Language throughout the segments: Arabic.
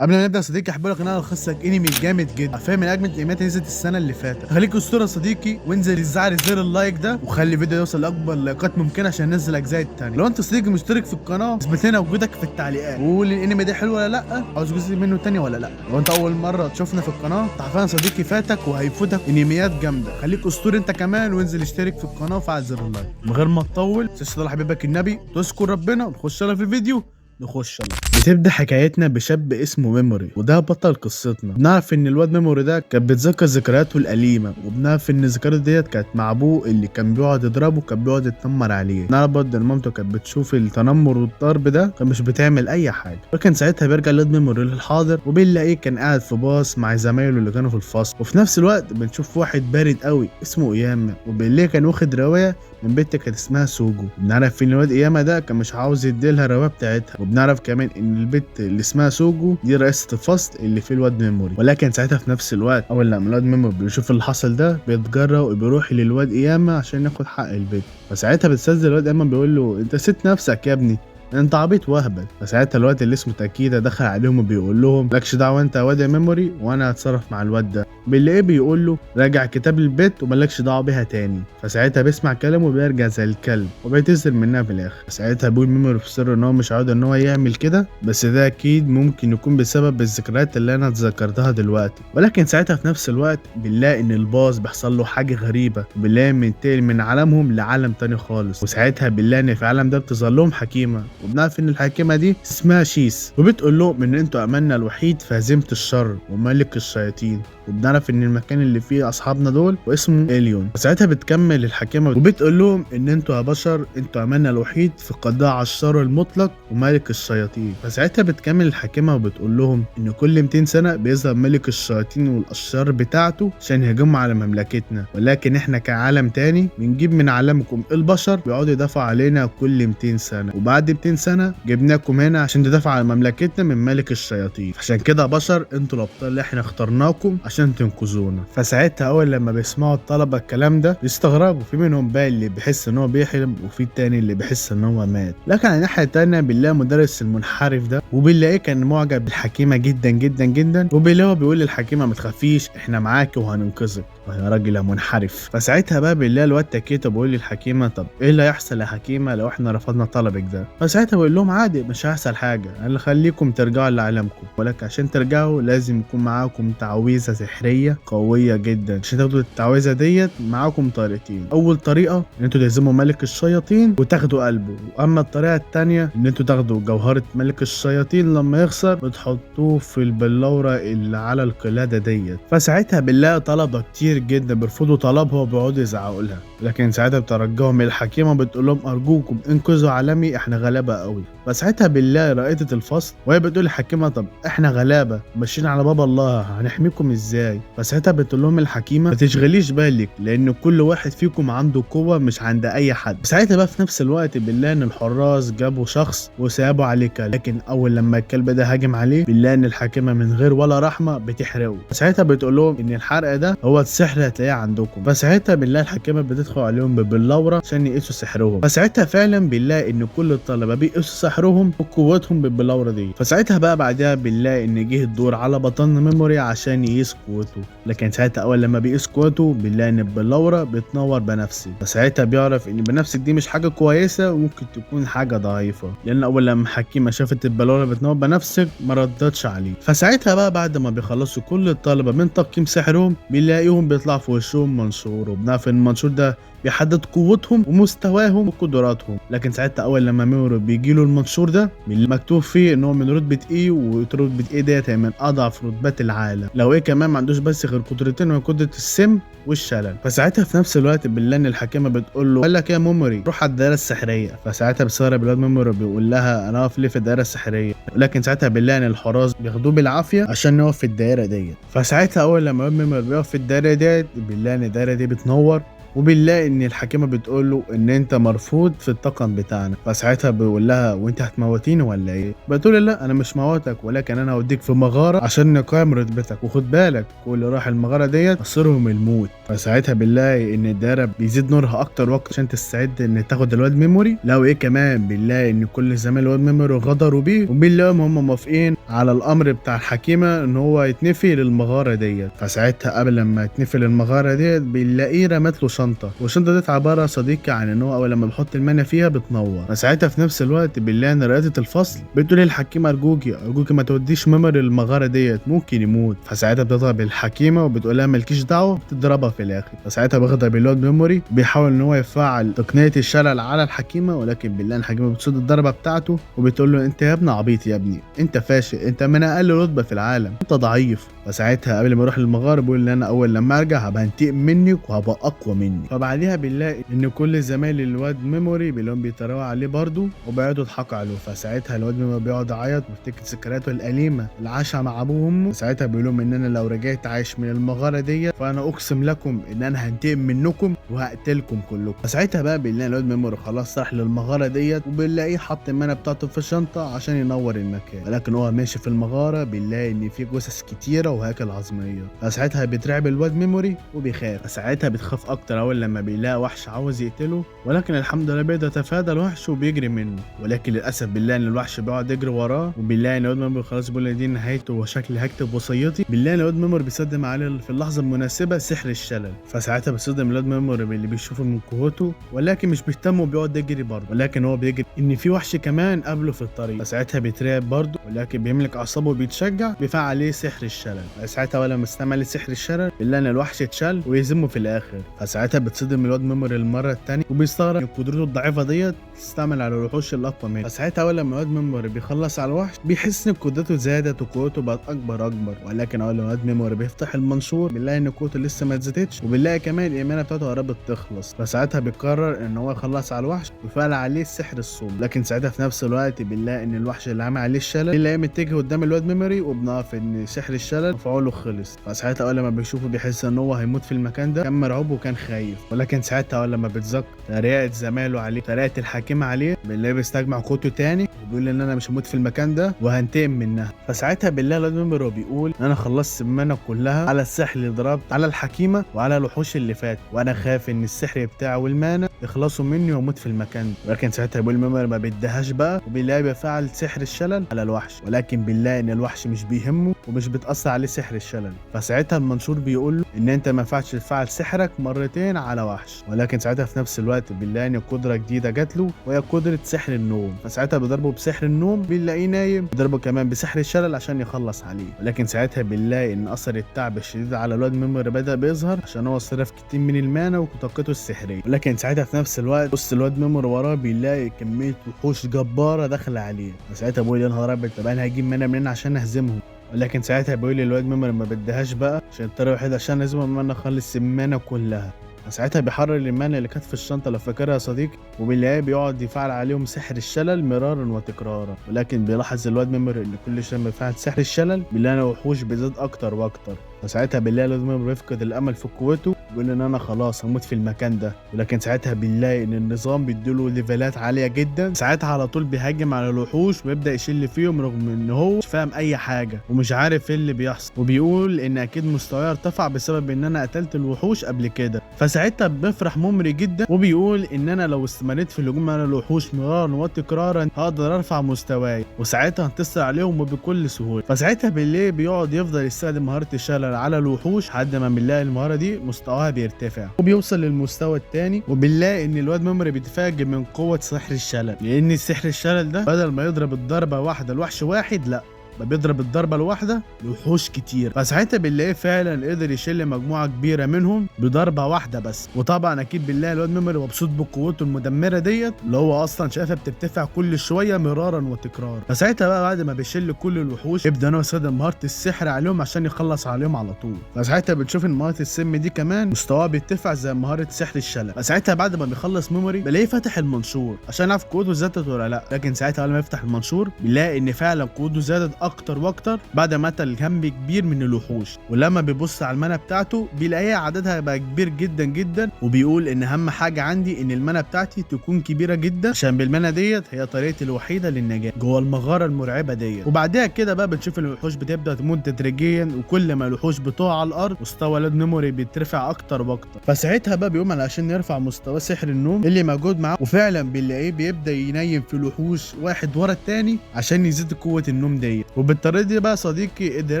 قبل ما نبدا يا صديقي احب لك ان انا الخص لك انمي جامد جدا، فاهم، من اجمد الانميات اللي نزلت السنه اللي فاتت. خليك اسطوره يا صديقي وانزل زعل زر اللايك ده، وخلي الفيديو يوصل لاكبر لايكات ممكنه عشان ننزل الاجزاء التانيه. لو انت صديقي مشترك في القناه اثبت لنا وجودك في التعليقات وقول الانمي ده حلو ولا لا، عاوز جزء منه تاني ولا لا. لو انت اول مره تشوفنا في القناه تعرفنا صديقي فاتك وهيفوتك انميات جامده. خليك اسطوري انت كمان وانزل اشترك في القناه وفعل زر اللايك. من غير ما تطول تشتغل حبيبك النبي تذكر ربنا ونخش يلا في الفيديو. نخش الله. بتبدا حكايتنا بشاب اسمه ميموري، وده بطل قصتنا. بنعرف ان الواد ميموري ده كان بيتذكر ذكرياته الاليمه، وبنعرف ان الذكريات ديت كانت مع ابوه اللي كان بيقعد يضربه وكان بيقعد يتنمر عليه. نعرف برضه ان مامته كانت بتشوف التنمر والضرب ده كان مش بتعمل اي حاجه. ولكن ساعتها بيرجع الواد ميموري للحاضر وبنلاقيه كان قاعد في باص مع زمايله اللي كانوا في الفصل، وفي نفس الوقت بنشوف واحد بارد قوي اسمه اياما، وبالليل كان واخد روايه من بنت كانت اسمها سوجو. بنعرف ان الواد اياما ده كان مش عاوز يديلها الروايه بتاعتها، وبنعرف كمان ان البنت اللي اسمها سوجو دي رئيسه الفصل اللي فيه الواد ميموري. ولكن ساعتها في نفس الوقت اول لما الواد ميموري بيشوف اللي حصل ده بيتجرأ وبيروح للواد اياما عشان ياخد حق البنت. فساعتها بتستنزل الواد اياما بيقول له انت سيت نفسك يا ابني، انت عبيط وهبل. فساعتها الواد اللي اسمه تاكيدا دخل عليهم وبيقول لهم مالكش دعوه انت يا واد يا ميموري وانا هتصرف مع الواد ده. باللي بيقول له راجع كتاب البيت ومالكش دعوه بيها تاني. فساعتها بيسمع كلامه وبيرجع زي الكلب وبيتزر منها في الاخر. ساعتها بيقول ميموري في سر ان هو مش عاوز ان هو يعمل كده، بس ده اكيد ممكن يكون بسبب الذكريات اللي انا اتذكرتها دلوقتي. ولكن ساعتها في نفس الوقت بنلاقي ان الباص بيحصل له حاجه غريبه، وبنلاقي منتقل من عالمهم لعالم تاني خالص. وساعتها بنلاقي ان في العالم ده بتظهر لهم حكيمه، وبنعرف ان الحاكمه دي اسمها شيس، وبتقول لهم ان انتوا املنا الوحيد في هزيمه الشر وملك الشياطين. وبنعرف ان المكان اللي فيه اصحابنا دول واسمه اليون. وساعتها بتكمل الحكيمه وبتقول لهم ان انتوا يا بشر انتوا املنا الوحيد في قضاء على الشر المطلق وملك الشياطين. فساعتها بتكمل الحكيمه وبتقول لهم ان كل 200 سنه بيظهر ملك الشياطين والاشرار بتاعته عشان يهجموا على مملكتنا، ولكن احنا كعالم تاني بنجيب من عالمكم البشر بيقعدوا يدافعوا علينا كل 200 سنه، وبعد 200 سنه جبناكم هنا عشان تدافعوا على مملكتنا من ملك الشياطين. عشان كده يا بشر انتوا الابطال اللي احنا اخترناكم عشان تنقذونا. فساعتها اول لما بيسمعوا الطلبه الكلام ده بيستغربوا، في منهم بقى اللي بيحس ان هو بيحلم وفي التاني اللي بيحس ان هو مات. لكن على الناحيه التانيه بنلاقي مدرس المنحرف ده وبنلاقيه كان معجب بالحكيمه جدا جدا جدا، وبنلاقيه بيقول للحكيمه ما تخافيش احنا معاكي وهننقذك يا راجل يا منحرف. فساعتها بقى بنلاقي الواد تاكيتا بيقول للحكيمه طب ايه اللي هيحصل يا حكيمه لو احنا رفضنا طلبك ده؟ فساعتها بقول لهم عادي مش هيحصل حاجه، انا خليكم ترجعوا لعالمكم، ولكن عشان ترجعوا لازم يكون معاكم تعويذه سحريه قويه جدا. عشان تاخدوا التعويذه ديت معاكم طريقتين، اول طريقه ان انتوا تهزموا ملك الشياطين وتاخدوا قلبه، واما الطريقه الثانيه ان انتوا تاخدوا جوهره ملك الشياطين لما يخسر بتحطوه في البلوره اللي على القلاده ديت. فساعتها بنلاقي طلبه كتير جدا بيرفضوا طلبها وبيقعدوا يزعقوا لها، لكن ساعتها بترجعهم الحكيمه بتقول لهم ارجوكم انقذوا عالمي احنا غلابه قوي. فساعتها بنلاقي رائده الفصل وهي بتقول للحكيمه طب احنا غلابه ماشيين على باب الله هنحميكم ازاي؟ فساعتها بتقول لهم الحكيمه ما تشغليش بالك لان كل واحد فيكم عنده قوه مش عند اي حد. ساعتها بقى في نفس الوقت بنلاقي ان الحراس جابوا شخص وسابوا عليه كلب، لكن اول لما الكلب ده هاجم عليه بنلاقي ان الحكيمه من غير ولا رحمه بتحرقه. ساعتها بتقول لهم ان الحرق ده هو السحر هتلاقيه عندكم. فساعتها بنلاقي الحكيمه بتدخل عليهم باللورة عشان يقيسوا سحرهم. فساعتها فعلا بنلاقي ان كل الطلبه بيقيسوا سحرهم وقوتهم باللورة دي. فساعتها بقى بعدها بنلاقي ان جه الدور على بطلنا ميموري عشان يقيس قوته، لكن ساعتها اول لما بيقيس قوته بنلاقي ان باللورة بتنور بنفسجي. فساعتها بيعرف ان بنفسجي دي مش حاجه كويسه وممكن تكون حاجه ضعيفه، لان اول لما الحكيمه شافت البلوره بتنور بنفسج ما ردتش عليه. فساعتها بقى بعد ما بيخلصوا كل الطلبه من تقييم سحرهم بنلاقيهم بيطلع في وشهم منشور، وبنعرف ان المنشور ده بيحدد قوتهم ومستواهم وقدراتهم. لكن ساعتها اول لما ميموري بيجيله المنشور ده مكتوب فيه ان هو من رتبه ايه، ورتبه ايه ديت هي من اضعف رتبات العالم، لو ايه كمان ما عندوش بس غير قدرتين وهي قدره السم والشلل. فساعتها في نفس الوقت بنلاقي الحكيمه بتقول له قال لك يا ميموري روح على الدائره السحريه. فساعتها بيستغرب الواد ميموري بيقول لها انا واقف ليه في الدائره السحريه؟ ولكن ساعتها بنلاقي ان الحراس بياخدوه بالعافيه عشان يقف في الدائره ديت. فساعتها اول لما الواد ميموري بيقف في الدائره ديت بنلاقي ان الدائره دي بتنور، وبنلاقي ان الحكيمه بتقول له ان انت مرفوض في الطاقم بتاعنا. فساعتها بيقول لها وانت هتموتيني ولا ايه؟ بتقول لا انا مش موتك، ولكن انا هوديك في مغاره عشان نقيم رتبتك، وخد بالك كل راح المغاره ديت مصيرهم الموت. فساعتها بنلاقي ان الدايره بيزيد نورها اكتر وقت عشان تستعد ان تاخد الواد ميموري. لو ايه كمان بنلاقي ان كل زمايل الواد ميموري غدروا بيه، وبنلاقيهم هم موافقين على الامر بتاع الحكيمه ان هو يتنفي للمغاره ديت. فساعتها قبل ما يتنفي للمغاره ديت بنلاقيه رمت له شنطه، والشنطه ديت عباره صديقي عن ان هو اول لما بيحط المنى فيها بتنور. فساعتها في نفس الوقت بنلاقي ان رئيسه الفصل بتقول للحكيمه ارجوكي ما توديش ميموري للمغاره ديت ممكن يموت. فساعتها بتضرب الحكيمه وبتقول لها مالكيش دعوه، بتضربها في الاخر. فساعتها بيغضب الواد ميموري بيحاول ان هو يفعل تقنيه الشلل على الحكيمه، ولكن بالله الحكيمه بتصد الضربه بتاعته وبتقول له انت يا ابني عبيط يا ابني، انت فاشل، انت من اقل رتبه في العالم، انت ضعيف. فساعتها قبل ما يروح للمغاره بيقول ان انا اول لما ارجع هبقى هنتقم منك وهبقى اقوى مني. فبعديها بنلاقي ان كل زمايل الواد ميموري بيلاقيهم بيتريقوا عليه برضه وبيقعدوا يضحكوا عليه. فساعتها الواد ميموري بيقعد يعيط ويفتكر ذكرياته الاليمه اللي عاشها مع ابوه وامه. ساعتها بيقول لهم ان انا لو رجعت عايش من المغاره ديت فانا اقسم لكم ان انا هنتقم منكم وهقتلكم كلكم. فساعتها بقى بنلاقي الواد ميموري خلاص راح للمغاره ديت، وبنلاقيه حط المنى بتاعته في الشنطه عشان ينور المكان، ولكن هو ماشي في المغاره بنلاقي ان في جثث كتيره وهياكل عظميه. فساعتها بيترعب الواد ميموري وبيخاف. فساعتها بتخاف اكتر اول لما بيلاقي وحش عاوز يقتله، ولكن الحمد لله بيقدر يتفادى الوحش وبيجري منه. ولكن للاسف بنلاقي ان الوحش بيقعد يجري وراه، وبنلاقي ان الواد ميموري خلاص بيقول ان دي نهايته وشكلي هكتب وصيتي. بنلاقي ان الواد ميموري بيصدم عليه في اللحظه المناسبه سحر الشلل. فساعتها بيصدم الواد ميموري اللي بيشوفه من قوته، ولكن مش بيهتم وبيقعد يجري برضه، ولكن هو بيجري ان في وحش كمان قابله في الطريق. فساعتها بيترعب برضه، ولكن بيملك اعصابه وبيتشجع بيفعل عليه سحر الشلل. فساعتها ولا ما استعمل سحر الشلل الا ان الوحش اتشل ويهزمه في الاخر. فساعتها بتصدم الواد ميموري المره الثانيه وبيستغرب ان قدرته الضعيفه ديت تستعمل على الوحوش الاقوى منه. فساعتها اول لما الواد ميموري بيخلص على الوحش بيحس ان قدرته زادت وقوته بقت اكبر، ولكن اول لما الواد ميموري بيفتح المنشور بنلاقي ان قوته لسه ما زادتش، وبنلاقي كمان الايمانه بتاعته قربت تخلص. فساعتها بيقرر ان هو يخلص على الوحش ويفعل عليه سحر الصوم. لكن ساعتها في نفس الوقت بنلاقي ان الوحش اللي عمل عليه الشلل بنلاقيه متجه قدام الواد ميموري، وبنعرف ان سحر الشلل مفعوله خلص. فساعتها اول لما بيشوفه بيحس ان هو هيموت في المكان ده، كان مرعوب وكان خايف. ولكن ساعتها اول لما بيتذكر تريقه زمايله عليه، تريقه الحكيمه عليه، بنلاقيه بيستجمع قوته تاني وبيقول ان انا مش هموت في المكان ده وهنتقم منها. فساعتها بالله الواد ميموري بيقول انا خلصت المنى كلها على السحر اللي ضربت على الحكيمه وعلى الوحوش اللي فات، وانا خايف ان السحر بتاعه والمانع يخلصوا مني واموت في المكان ده. ولكن ساعتها بيقول ميموري ما بيديهاش بقى، وبيلاقي بيفعل سحر الشلل على الوحش، ولكن بنلاقي ان الوحش مش بيهمه ومش بتاثر عليه سحر الشلل. فساعتها المنشور بيقول له ان انت ما ينفعش تفعل سحرك مرتين على وحش. ولكن ساعتها في نفس الوقت بنلاقي ان قدره جديده جات له وهي قدره سحر النوم. فساعتها بيضربه بسحر النوم بنلاقيه نايم، بيضربه كمان بسحر الشلل عشان يخلص عليه. ولكن ساعتها بنلاقي ان اثر التعب الشديد على الواد ميموري بدا بيظهر عشان هو صرف كتير من المانا وطاقته السحريه. ولكن ساعتها في نفس الوقت بص الواد ميموري وراه بيلاقي كميه وحوش جباره داخله عليه. فساعتها بيقول يا نهار ابيض، طب انا هجيب مانا منين عشان اهزمهم؟ ولكن ساعتها بيقول لي الواد ميموري ما بديهاش بقى، عشان الطريقه الوحيده عشان اهزمهم ان انا اخلص المانا كلها. فساعتها بيحرر المانا اللي كانت في الشنطه لو فاكرها يا صديقي، وبنلاقيه بيقعد يفعل عليهم سحر الشلل مرارا وتكرارا. ولكن بيلاحظ الواد ميموري ان كل شويه بيفعل سحر الشلل بنلاقي الوحوش بيزيد اكتر واكتر. فساعتها بنلاقي الواد ميموري بيفقد الامل في قوته، بيقول ان انا خلاص هموت في المكان ده. ولكن ساعتها بنلاقي ان النظام بيديله ليفلات عاليه جدا، ساعتها على طول بيهاجم على الوحوش ويبدا يشل فيهم رغم ان هو مش فاهم اي حاجه ومش عارف ايه اللي بيحصل، وبيقول ان اكيد مستواي ارتفع بسبب ان انا قتلت الوحوش قبل كده. فساعتها بيفرح ميموري جدا وبيقول ان انا لو استمريت في الهجوم على الوحوش مرارا وتكرارا هقدر ارفع مستواي وساعتها هنتصر عليهم وبكل سهوله. فساعتها بالليل بيقعد يفضل يستخدم مهاره الشلل على الوحوش لحد ما بنلاقي المهاره دي مستواها بيرتفع وبيوصل للمستوى الثاني، وبنلاقي ان الواد ميموري بيتفاجئ من قوه سحر الشلل، لان السحر الشلل ده بدل ما يضرب الضربه واحده لوحش واحد لا بيضرب الضربه الواحده لوحوش كتير. فساعتها بنلاقيه فعلا قدر يشيل مجموعه كبيره منهم بضربه واحده بس. وطبعا اكيد بنلاقي الواد ميموري مبسوط بقوته المدمره ديت اللي هو اصلا شايفها بترتفع كل شويه مرارا وتكرارا. فساعتها بقى بعد ما بيشيل كل الوحوش يبدا انه يستخدم مهاره السحر عليهم عشان يخلص عليهم على طول. فساعتها بنشوف ان مهاره السم دي كمان مستواها بيرتفع زي مهاره سحر الشلل. فساعتها بعد ما بيخلص ميموري بلاقيه فاتح المنشور عشان يعرف قوته زادت ولا لا. لكن ساعتها لما يفتح المنشور بيلاقي ان فعلا قوته زادت اكتر واكتر بعد ما قتل كم كبير من الوحوش. ولما بيبص على المنى بتاعته بيلاقيها عددها بقى كبير جدا جدا، وبيقول ان اهم حاجه عندي ان المنى بتاعتي تكون كبيره جدا عشان بالمنى ديت هي طريقتي الوحيده للنجاه جوه المغاره المرعبه ديت. وبعدها كده بقى بنشوف ان الوحوش بتبدا تموت تدريجيا، وكل ما الوحوش بتقع على الارض مستوى الواد ميموري بيترفع اكتر واكتر. فساعتها بقى بيقوم علشان يرفع مستوى سحر النوم اللي موجود معاه، وفعلا بنلاقيه بيبدا ينيم في الوحوش واحد ورا الثاني عشان يزيد قوه النوم ديت. وبالطريقه دي بقى صديقي قدر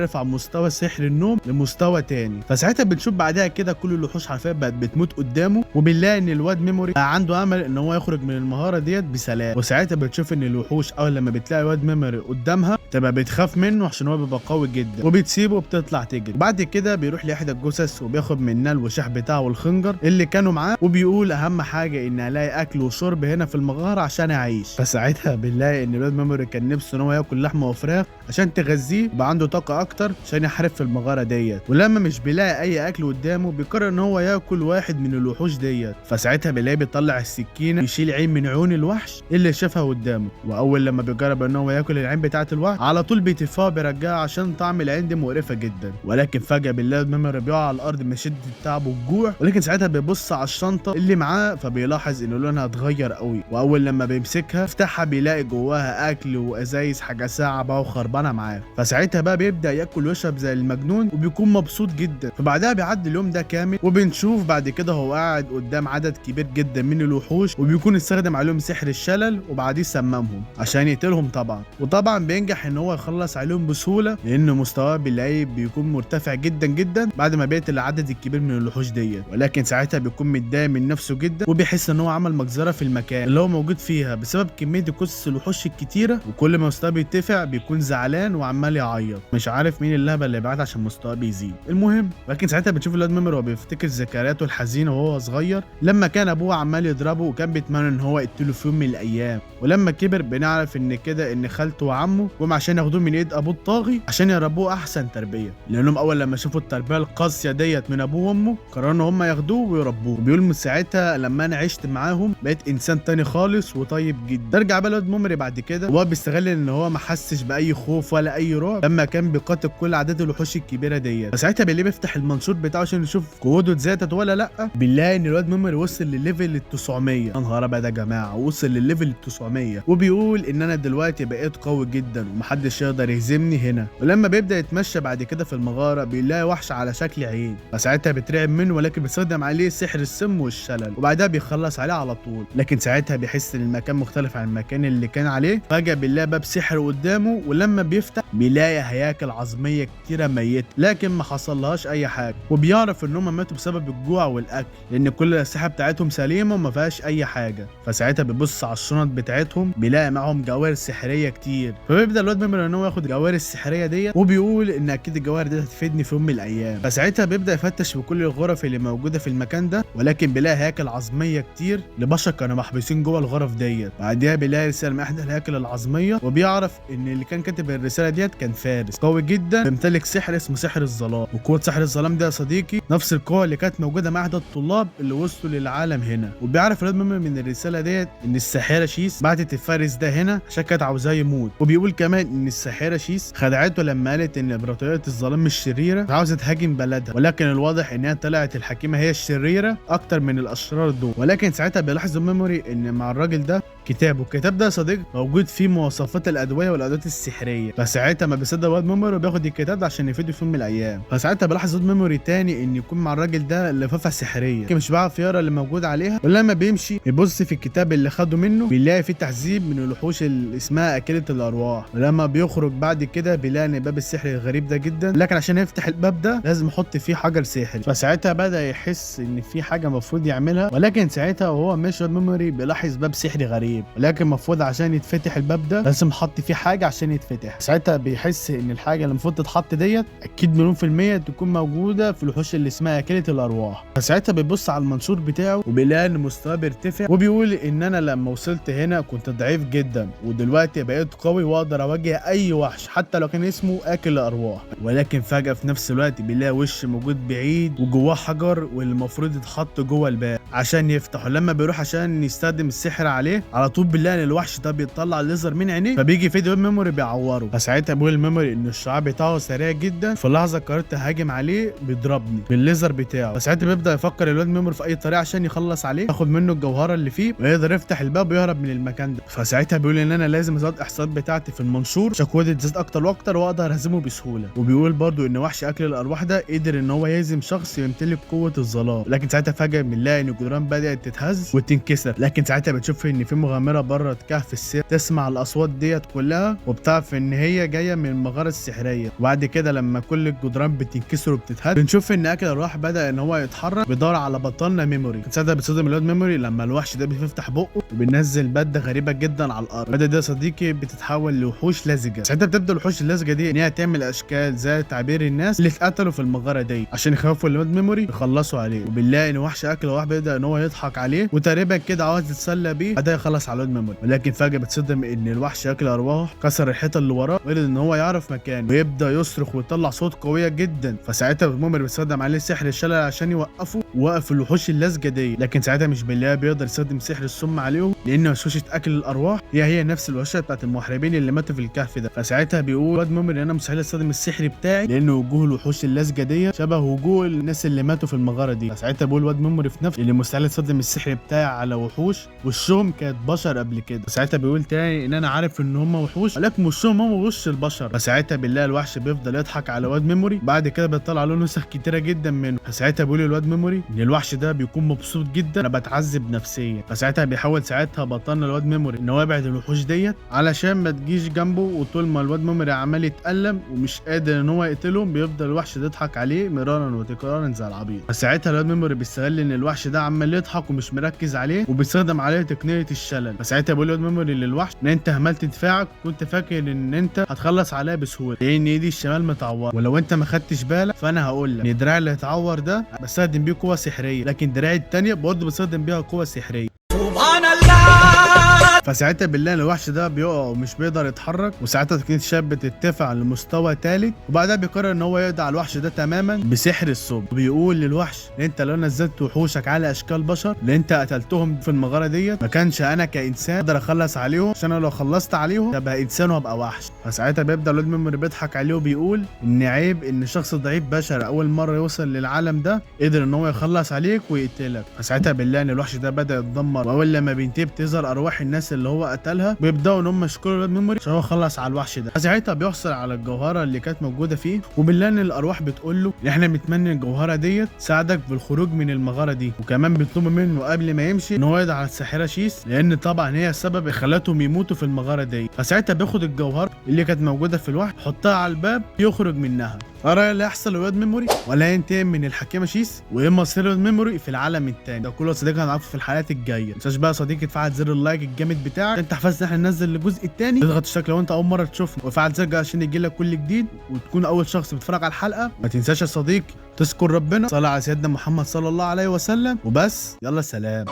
يرفع مستوى سحر النوم لمستوى تاني. فساعتها بنشوف بعدها كده كل الوحوش حرفيا بقت بتموت قدامه، وبنلاقي ان الواد ميموري بقى عنده امل ان هو يخرج من المهاره ديت بسلام. وساعتها بتشوف ان الوحوش اول لما بتلاقي الواد ميموري قدامها تبقى بتخاف منه عشان هو بيبقى قوي جدا، وبتسيبه وبتطلع تجري. وبعد كده بيروح لاحدى الجثث وبياخد منها الوشاح بتاعه والخنجر اللي كانوا معاه، وبيقول اهم حاجه ان الاقي اكل وشرب هنا في المغاره عشان اعيش. فساعتها بنلاقي ان الواد ميموري كان نفسه ان هو ياكل لحمه وفراخ عشان تغذيه يبقى عنده طاقه اكتر عشان يحارب في المغاره ديت. ولما مش بيلاقي اي اكل قدامه بيقرر ان هو ياكل واحد من الوحوش ديت. فساعتها بيلاقيه بيطلع السكينه يشيل عين من عيون الوحش اللي شافها قدامه، واول لما بيجرب ان هو ياكل العين بتاعه الوحش على طول بيتفاه بيرجعها عشان طعم العين دي مقرفه جدا. ولكن فجاه بنلاقي ميموري بيقع على الارض من شده التعب والجوع، ولكن ساعتها بيبص على الشنطه اللي معاه فبيلاحظ ان لونها اتغير قوي، واول لما بيمسكها يفتحها بيلاقي جواها اكل وازايز حاجه ساعه بقى وخربانه معاه. فساعتها بقى بيبدا ياكل ويشرب زي المجنون وبيكون مبسوط جدا. فبعدها بيعدي اليوم ده كامل، وبنشوف بعد كده هو قاعد قدام عدد كبير جدا من الوحوش، وبيكون استخدم عليهم سحر الشلل وبعديه سممهم عشان يقتلهم طبعا. وطبعا بينجح ان هو يخلص عليهم بسهوله لان مستواه باللعيب بيكون مرتفع جدا جدا بعد ما بيقتل العدد الكبير من الوحوش ديت. ولكن ساعتها بيكون متضايق من نفسه جدا، وبيحس ان هو عمل مجزره في المكان اللي هو موجود فيها بسبب كميه جثث الوحوش الكتيره، وكل ما مستواه بيرتفع بيكون زعلان وعمال يعيط، مش عارف مين اللهبه اللي بعت عشان مستواه بيزيد. المهم لكن ساعتها بتشوف الواد ميموري وهو بيفتكر ذكرياته الحزينه وهو صغير لما كان ابوه عمال يضربه وكان بيتمنى ان هو يقتله في يوم من الايام. ولما كبر بنعرف ان كده ان خالته وعمه جم عشان ياخدوه من ايد ابوه الطاغي عشان يربوه احسن تربيه، لانهم اول لما شافوا التربيه القاسيه ديت من ابوه وامه قرروا ان هم ياخدوه ويربوه. وبيقول من ساعتها لما انا عشت معاهم بقيت انسان تاني خالص وطيب جدا. ترجع بقى الواد ميموري بعد كده وهو بيستغل ان هو ما حسش باي خوف ولا اي رعب لما كان بيقاتل كل اعداد الوحوش الكبيره ديت. فساعتها بالليل بيفتح المنشور بتاعه عشان يشوف قوته اتزادت ولا لا، بنلاقي ان الواد ميموري وصل للليفل 900. يا نهار ابيض يا جماعه، وصل للليفل 900 وبيقول ان انا دلوقتي بقيت قوي جدا ومحدش يقدر يهزمني هنا. ولما بيبدا يتمشى بعد كده في المغاره بيلاقي وحش على شكل عين، فساعتها بيترعب منه ولكن بيستخدم عليه سحر السم والشلل وبعدها بيخلص عليه على طول. لكن ساعتها بيحس ان المكان مختلف عن المكان اللي كان عليه. فجاه بيلاقي باب سحر قدامه، ولما بيفتح بيلاقي هياكل عظميه كتيره ميته لكن ما حصلهاش اي حاجه، وبيعرف ان هم ماتوا بسبب الجوع والاكل لان كل الاسلحه بتاعتهم سليمه وما فيهاش اي حاجه. فساعتها بيبص على الشنط بتاعتهم بيلاقي معاهم جواهر سحريه كتير، فبيبدا الواد ميموري ان هو ياخد الجواهر السحريه ديت، وبيقول ان اكيد الجواهر دي هتفيدني في يوم من الايام. فساعتها بيبدا يفتش في كل الغرف اللي موجوده في المكان ده، ولكن بيلاقي هياكل عظميه كتير لبشر كانوا محبوسين جوه الغرف ديت. بعدها بيلاقي رساله من احدى الهياكل العظميه، وبيعرف ان اللي كان كاتب الرساله ديت كان فارس قوي جدا بيمتلك سحر اسمه سحر الظلام. وقوه سحر الظلام ده يا صديقي نفس القوه اللي كانت موجوده مع احدى الطلاب اللي وصلوا للعالم هنا. وبيعرف الواد ميموري من الرساله ديت ان الساحره شيس بعتت الفارس ده هنا عشان كانت عاوزاه يموت. وبيقول كمان ان الساحره شيس خدعته لما قالت ان امبراطوريه الظلام الشريره عاوزه تهاجم بلدها، ولكن الواضح انها طلعت الحكيمه هي الشريره اكتر من الاشرار دول. ولكن ساعتها بيلاحظ ميموري ان مع الراجل ده كتاب، والكتاب ده يا صديقي موجود فيه مواصفات الادويه والادوات السحريه. فساعتها ما بيصدق واد ميموري وبياخد الكتاب ده عشان يفيده في يوم من الايام. فساعتها بيلاحظ واد ميموري تاني ان يكون مع الراجل ده لفافه سحريه لكن مش بيعرف يقرا اللي موجود عليها. ولما بيمشي يبص في الكتاب اللي خده منه بيلاقي فيه تحذيب من الوحوش اللي اسمها اكله الارواح. ولما بيخرج بعد كده بيلاقي ان باب السحر الغريب ده جدا، لكن عشان يفتح الباب ده لازم يحط فيه حجر سحري. فساعتها بدا يحس ان في حاجه المفروض يعملها، ولكن ساعتها وهو ماشي واد ميموري بيلاحظ باب سحري غريب، ولكن المفروض عشان يتفتح الباب ده لازم يحط فيه حاجه عشان يتفتح. ساعتها بيحس ان الحاجه اللي المفروض تتحط ديت اكيد مليون في المية تكون موجوده في الوحوش اللي اسمها اكله الارواح. فساعتها بيبص على المنشور بتاعه وبيلاقي ان مستواه بيرتفع، وبيقول ان انا لما وصلت هنا كنت ضعيف جدا ودلوقتي بقيت قوي واقدر اواجه اي وحش حتى لو كان اسمه اكل الارواح. ولكن فجاه في نفس الوقت بيلاقي وش موجود بعيد وجواه حجر واللي المفروض يتحط جوه الباب عشان يفتحه. لما بيروح عشان يستخدم السحر عليه على طول بيلاقي ان الوحش ده بيطلع ليزر من عينيه، فبيجي فيديو ميموري بيعوره. فساعتها بيقول الميموري ان الشعاع بتاعه سريع جدا، في لحظه قررت اهاجم عليه بيضربني بالليزر بتاعه. فساعتها بيبدا يفكر الواد ميموري في اي طريقه عشان يخلص عليه ياخد منه الجوهره اللي فيه ويقدر يفتح الباب ويهرب من المكان ده. فساعتها بيقول ان انا لازم ازود الاحصائيات بتاعتي في المنشور عشان قوتي تزيد اكتر واكتر واقدر اهزمه بسهوله. وبيقول برضو ان وحش اكل الارواح ده قدر ان هو يهزم شخص يمتلك قوه الظلام، لكن ساعتها فجاه بنلاقي ان الجدران بدات تتهز وتنكسر. لكن ساعتها بتشوف ان في مغامره بره كهف السر تسمع الاصوات ديت كلها وبتعرف ان هي جايه من المغاره السحريه. وبعد كده لما كل الجدران بتنكسر وبتتهز بنشوف ان اكل الارواح بدا ان هو يتحرك بيدور على بطلنا ميموري. ساعتها بتصدم الواد ميموري لما الوحش ده بيفتح بقه وبينزل ماده غريبه جدا على الارض. الماده دي يا صديقي بتتحول لوحوش لزجه. ساعتها بتبدا الوحوش اللزجه دي ان هي تعمل اشكال زي تعبير الناس اللي اتقتلوا في المغاره دي عشان يخافوا الواد ميموري يخلصوا عليه. وبنلاقي ان وحش اكل الارواح بيبدا ان هو يضحك عليه وتقريبا كده عاوز يتسلى بيه بدا يخلص على الواد ميموري. ولكن فجاه بتصدم ان الوحش اكل الارواح كسر الحيطه اللي وراه وقدر ان هو يعرف مكانه ويبدا يصرخ ويطلع صوت قويه جدا. فساعتها ميموري بيستخدم عليه سحر الشلل عشان يوقفه ووقف الوحوش اللزجه دي. لكن ساعتها مش بنلاقيه بيقدر يستخدم سحر السم عليهم لان وشوشه اكل الارواح هي نفس الوشوشه بتاعت المحاربين اللي ماتوا في الكهف ده. فساعتها بيقول الواد ميموري انا مستحيل استخدم السحر بتاعي لان وجوه الوحوش اللزجه دي شبه وجوه الناس اللي ماتوا في المغاره دي. فساعتها بيقول الواد ميموري في نفسه اللي مستحيل استخدم السحر بتاعي على وحوش وشهم كانت بشر قبل كده. ساعتها بيقول تاني ان انا عارف ان هم وحوش ولكن وشهم هم وش البشر. فساعتها بالله الوحش بيفضل يضحك على الواد ميموري بعد كده بيطلع له نسخ كتيره جدا منه. فساعتها بيقول الواد ميموري ان الوحش ده بيكون مبسوط جدا انا بتعذب نفسيا. فساعتها بيحاول ساعتها بطلنا الواد ميموري ان هو يبعد الوحوش ديت علشان ما تجيش جنبه. وطول ما الواد ميموري عمال يتألم ومش قادر ان هو يقتلهم بيفضل الوحش ده يضحك عليه مرارا وتكرارا زي العبيط. فساعتها الواد ميموري بيستغل ان الوحش ده عمال يضحك ومش مركز عليه وبيستخدم عليه تقنيه الشلل. فساعتها بيقول الواد ميموري للوحش ان انت هملت دفاعك كنت فاكر ان انت هتخلص عليها بسهوله لان ايدي الشمال متعوره ولو انت ما خدتش بالك فانا هقول لك ان الدراع اللي اتعور ده بستخدم بيه قوه سحريه لكن دراعي الثانيه برضه بستخدم بيها قوه سحريه. سبحان الله. فساعتها بالله الوحش ده بيقع ومش بيقدر يتحرك. وساعتها تقنيه الشاب بترتفع لمستوى ثالث وبعدها بيقرر ان هو يقضي على الوحش ده تماما بسحر الصبح. وبيقول للوحش ان انت لو نزلت وحوشك على اشكال بشر اللي انت قتلتهم في المغاره ديت ما كانش انا كانسان اقدر اخلص عليهم عشان انا لو خلصت عليهم ابقى انسان وابقى وحش. فساعتها بيبدا الواد ميموري بيضحك عليه وبيقول ان عيب ان شخص ضعيف بشر اول مره يوصل للعالم ده قدر ان هو يخلص عليك ويقتلك. فساعتها بالله ان الوحش ده بدا يتدمر واول لما بينتهي بتظهر ارواح الناس اللي هو قتلها بيبداوا ان هم يشكروا الواد ميموري عشان هو خلص على الوحش ده. فساعتها بيحصل على الجوهره اللي كانت موجوده فيه وبالله ان الارواح بتقول له ان احنا بنتمنى الجوهره ديت تساعدك بالخروج من المغاره دي. وكمان بيطلبوا منه قبل ما يمشي ان هو يدعي على الساحره شيس لان طبعا هي السبب اللي خلتهم يموتوا في المغاره دي. فساعتها بياخد الجوهره اللي كانت موجوده في الوحش يحطها على الباب يخرج منها. أرى اللي هيحصل للواد ميموري ولا ينتقم من الحكيمه شيس وايه مصير الواد ميموري في العالم التاني ده كله يا صديقي هنعرفه في الحلقات الجايه. ما تنساش بقى يا صديقي تفعل زر اللايك الجامد بتاعك انت حفظت ان احنا ننزل الجزء الثاني. اضغط اشتراك لو انت اول مره تشوفنا وفعل زر عشان يجيلك كل جديد وتكون اول شخص بيتفرج على الحلقه. ما تنساش يا صديقي تذكر ربنا صلى على سيدنا محمد صلى الله عليه وسلم وبس. يلا سلام.